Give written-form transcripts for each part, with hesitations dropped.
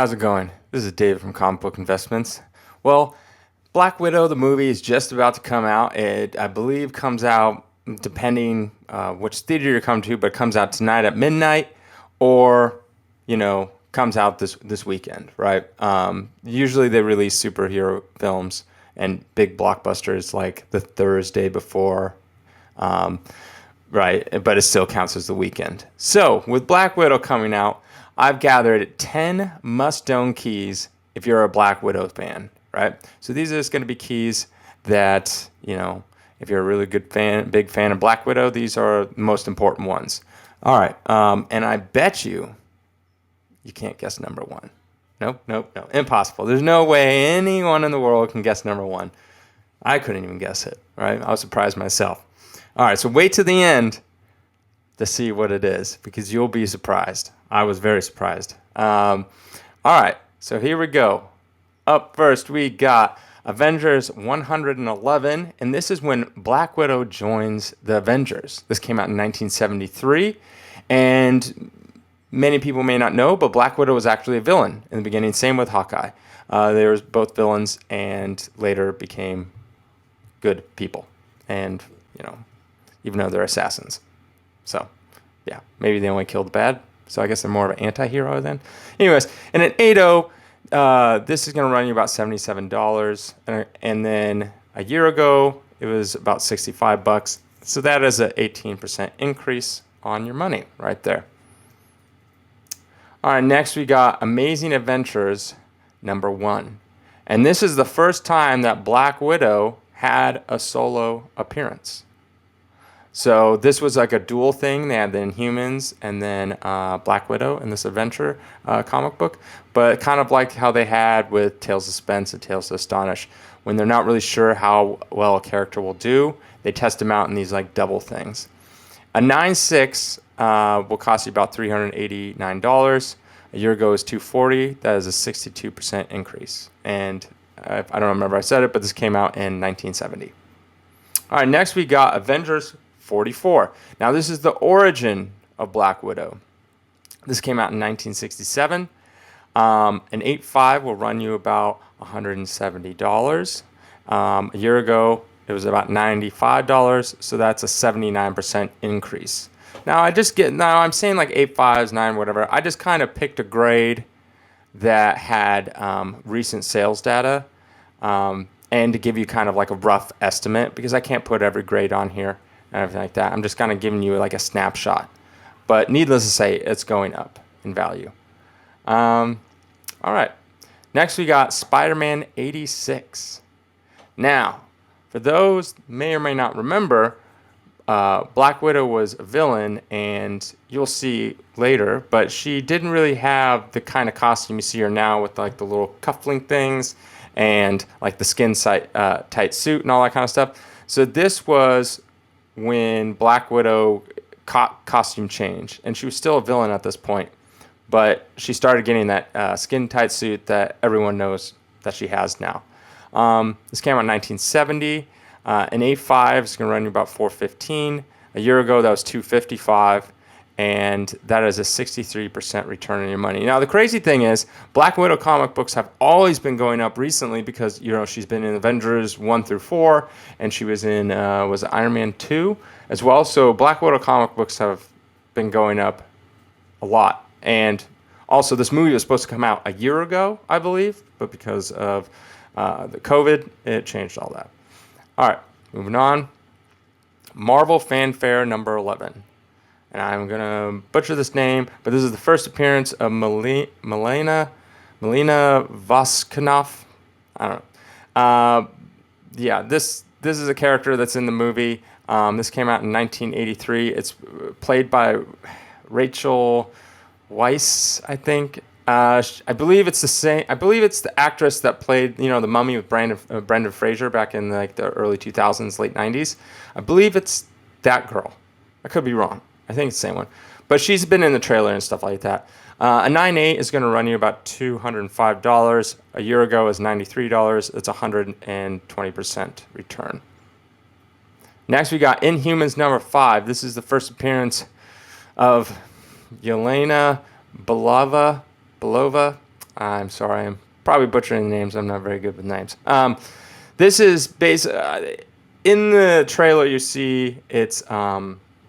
How's it going? This is David from Comic Book Investments. Well, Black Widow, the movie, is just about to come out. It, I believe, comes out depending which theater you come to, but it comes out tonight at midnight, or comes out this weekend, right? Usually they release superhero films and big blockbusters like the Thursday before, right? But it still counts as the weekend. So with Black Widow coming out, I've gathered 10 must-own keys if you're a Black Widow fan, right? So these are just going to be keys that, if you're a really big fan of Black Widow, these are the most important ones. All right. And I bet you can't guess number one. Nope. Impossible. There's no way anyone in the world can guess number one. I couldn't even guess it, right? I was surprised myself. All right. So wait to the end to see what it is, because you'll be surprised. I was very surprised. All right, so here we go. Up first, we got Avengers 111, and this is when Black Widow joins the Avengers. This came out in 1973, and many people may not know, but Black Widow was actually a villain in the beginning. Same with Hawkeye. They were both villains and later became good people, and, even though they're assassins. So, yeah, maybe they only killed the bad. So I guess they're more of an anti-hero then. Anyways, and an 8.0, this is going to run you about $77. And then a year ago, it was about $65. So that is an 18% increase on your money right there. All right, next we got Amazing Adventures #1. And this is the first time that Black Widow had a solo appearance. So this was like a dual thing. They had the Inhumans and then Black Widow in this adventure comic book. But kind of like how they had with Tales of Suspense and Tales to Astonish. When they're not really sure how well a character will do, they test them out in these like double things. A 9.6 will cost you about $389. A year ago it was $240. That is a 62% increase. And I don't remember if I said it, but this came out in 1970. All right, next we got Avengers 44. Now this is the origin of Black Widow. This came out in 1967. An 8.5 will run you about $170. A year ago it was about $95, so that's a 79% increase. Now I'm saying like 8.5s, 9, whatever. I just kind of picked a grade that had recent sales data, and to give you kind of like a rough estimate, because I can't put every grade on here and everything like that. I'm just kind of giving you like a snapshot. But needless to say, it's going up in value. All right. Next, we got Spider-Man 86. Now, for those may or may not remember, Black Widow was a villain, and you'll see later, but she didn't really have the kind of costume you see her now with like the little cuffling things and like the skin tight suit and all that kind of stuff. So this was when Black Widow costume changed, and she was still a villain at this point, but she started getting that skin tight suit that everyone knows that she has now. This came out in 1970. An 8.5 is going to run you about $415. A year ago that was $255, and that is a 63% return on your money. Now the crazy thing is, Black Widow comic books have always been going up recently because she's been in Avengers 1 through 4, and she was in was it Iron Man 2 as well. So Black Widow comic books have been going up a lot. And also this movie was supposed to come out a year ago, I believe, but because of the COVID, it changed all that. All right, moving on. Marvel Fanfare #11. And I'm going to butcher this name, but this is the first appearance of Melina Voskanoff. I don't know. Yeah, this is a character that's in the movie. This came out in 1983. It's played by Rachel Weisz, I think. I believe it's the same. I believe it's the actress that played, the Mummy with Brendan Fraser back in like the early 2000s, late 90s. I believe it's that girl. I could be wrong. I think it's the same one. But she's been in the trailer and stuff like that. A 9.8 is going to run you about $205. A year ago it was $93. It's 120% return. Next we got Inhumans #5. This is the first appearance of Yelena Belova. I'm sorry, I'm probably butchering the names. I'm not very good with names. This is based in the trailer. You see, it's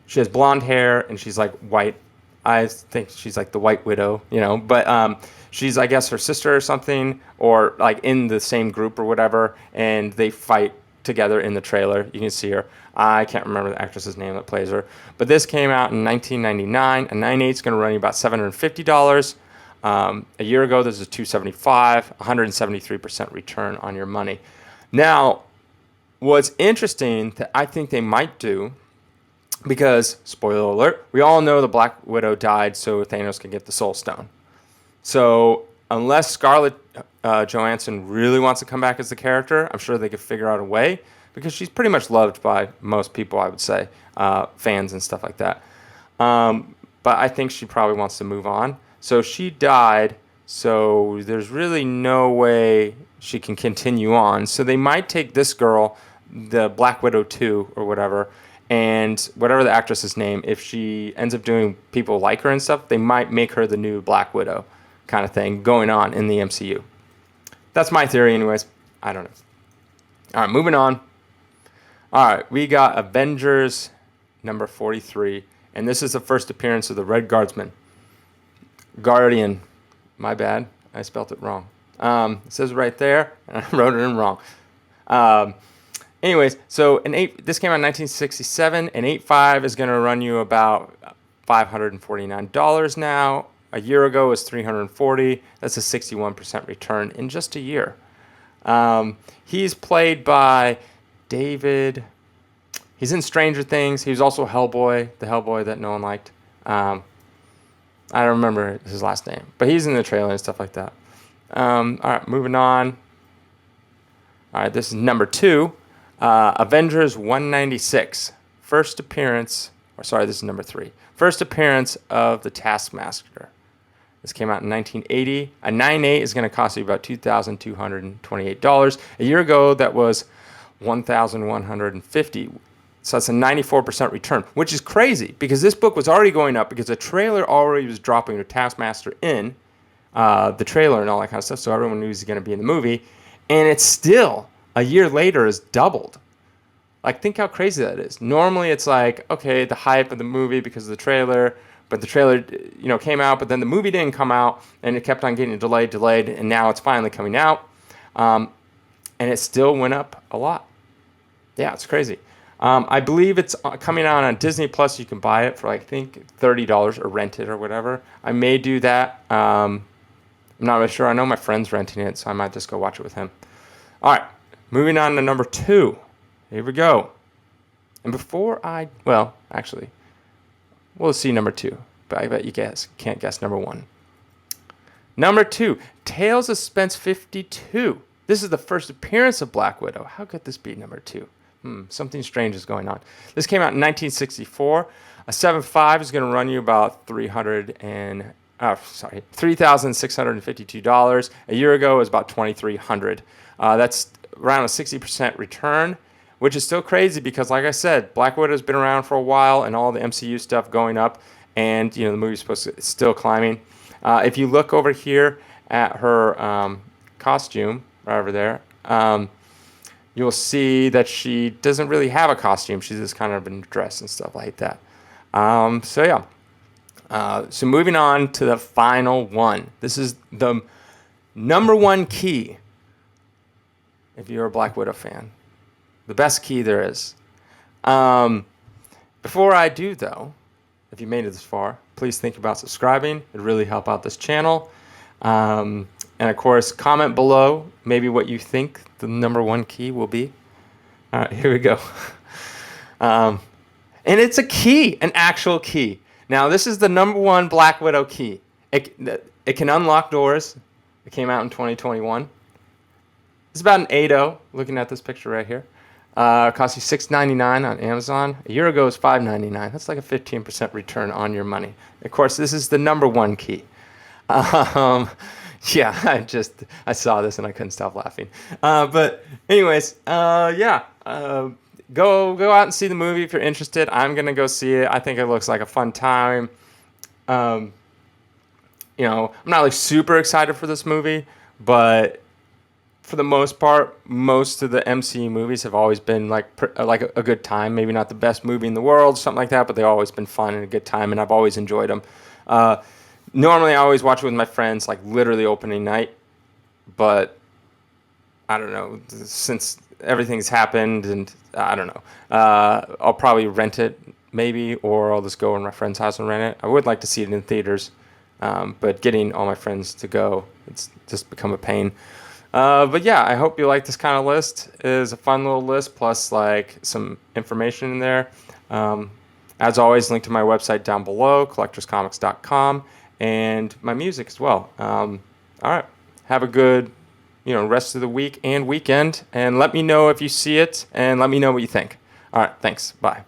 she has blonde hair and she's like white. I think she's like the White Widow, But she's, I guess, her sister or something, or like in the same group or whatever, and they fight together in the trailer. You can see her. I can't remember the actress's name that plays her, but this came out in 1999. A 9.8 is going to run you about $750. A year ago, this is $275, 173% return on your money. Now, what's interesting that I think they might do, because, spoiler alert, we all know the Black Widow died so Thanos can get the Soul Stone. So unless Scarlett Johansson really wants to come back as the character, I'm sure they could figure out a way, because she's pretty much loved by most people, I would say, fans and stuff like that. But I think she probably wants to move on. So she died, so there's really no way she can continue on. So they might take this girl, the Black Widow 2 or whatever, and whatever the actress's name, if she ends up doing people like her and stuff, they might make her the new Black Widow kind of thing going on in the MCU. That's my theory anyways. I don't know. All right, moving on. All right, we got Avengers number 43, and this is the first appearance of the Red Guardsman. Guardian. My bad. I spelt it wrong. It says right there, and I wrote it in wrong. Anyways, so this came out in 1967. An 8.5 is going to run you about $549 now. A year ago it was $340. That's a 61% return in just a year. He's played by David. He's in Stranger Things. He was also Hellboy, the Hellboy that no one liked. I don't remember his last name, but he's in the trailer and stuff like that. All right, moving on. All right, this is number 2. Avengers 196. First appearance, this is number 3. First appearance of the Taskmaster. This came out in 1980. A 9.8 is going to cost you about $2,228. A year ago, that was $1,150. So that's a 94% return, which is crazy because this book was already going up because the trailer already was dropping the Taskmaster in the trailer and all that kind of stuff. So everyone knew he was going to be in the movie. And it's still, a year later, is doubled. Like, think how crazy that is. Normally, it's like, okay, the hype of the movie because of the trailer, but the trailer, came out, but then the movie didn't come out, and it kept on getting delayed, and now it's finally coming out. And it still went up a lot. Yeah, it's crazy. I believe it's coming out on Disney Plus. You can buy it for, I think, $30 or rent it or whatever. I may do that. I'm not really sure. I know my friend's renting it, so I might just go watch it with him. All right, moving on to number 2. Here we go. And actually, we'll see number 2. But I bet you can't guess number 1. Number 2, Tales of Suspense 52. This is the first appearance of Black Widow. How could this be number 2? Something strange is going on. This came out in 1964. A 7.5 is going to run you about $3,652. A year ago, it was about $2,300. That's around a 60% return, which is still crazy because, like I said, Black Widow's been around for a while and all the MCU stuff going up, and the movie's it's still climbing. If you look over here at her costume, right over there, you'll see that she doesn't really have a costume. She's just kind of in a dress and stuff like that. So moving on to the final one. This is the number 1 key if you're a Black Widow fan. The best key there is. Before I do, though, if you made it this far, please think about subscribing. It'd really help out this channel. And, of course, comment below maybe what you think the number 1 key will be. All right, here we go. And it's a key, an actual key. Now, this is the number 1 Black Widow key. It can unlock doors. It came out in 2021. It's about an 8.0, looking at this picture right here. It costs you $6.99 on Amazon. A year ago, it was $5.99. That's like a 15% return on your money. Of course, this is the number 1 key. Yeah, I saw this and I couldn't stop laughing. But anyways, go out and see the movie if you're interested. I'm gonna go see it. I think it looks like a fun time. I'm not like super excited for this movie, but for the most part, most of the MCU movies have always been like a good time. Maybe not the best movie in the world, something like that, but they've always been fun and a good time, and I've always enjoyed them. Uh, Normally, I always watch it with my friends, like literally opening night, but I don't know, since everything's happened, and I don't know, I'll probably rent it maybe, or I'll just go in my friend's house and rent it. I would like to see it in theaters, but getting all my friends to go, it's just become a pain. But yeah, I hope you like this kind of list. It is a fun little list, plus like some information in there. Um, as always, link to my website down below, collectorscomics.com, and my music as well. All right, have a good rest of the week and weekend, and let me know if you see it, and let me know what you think. All right, thanks. Bye.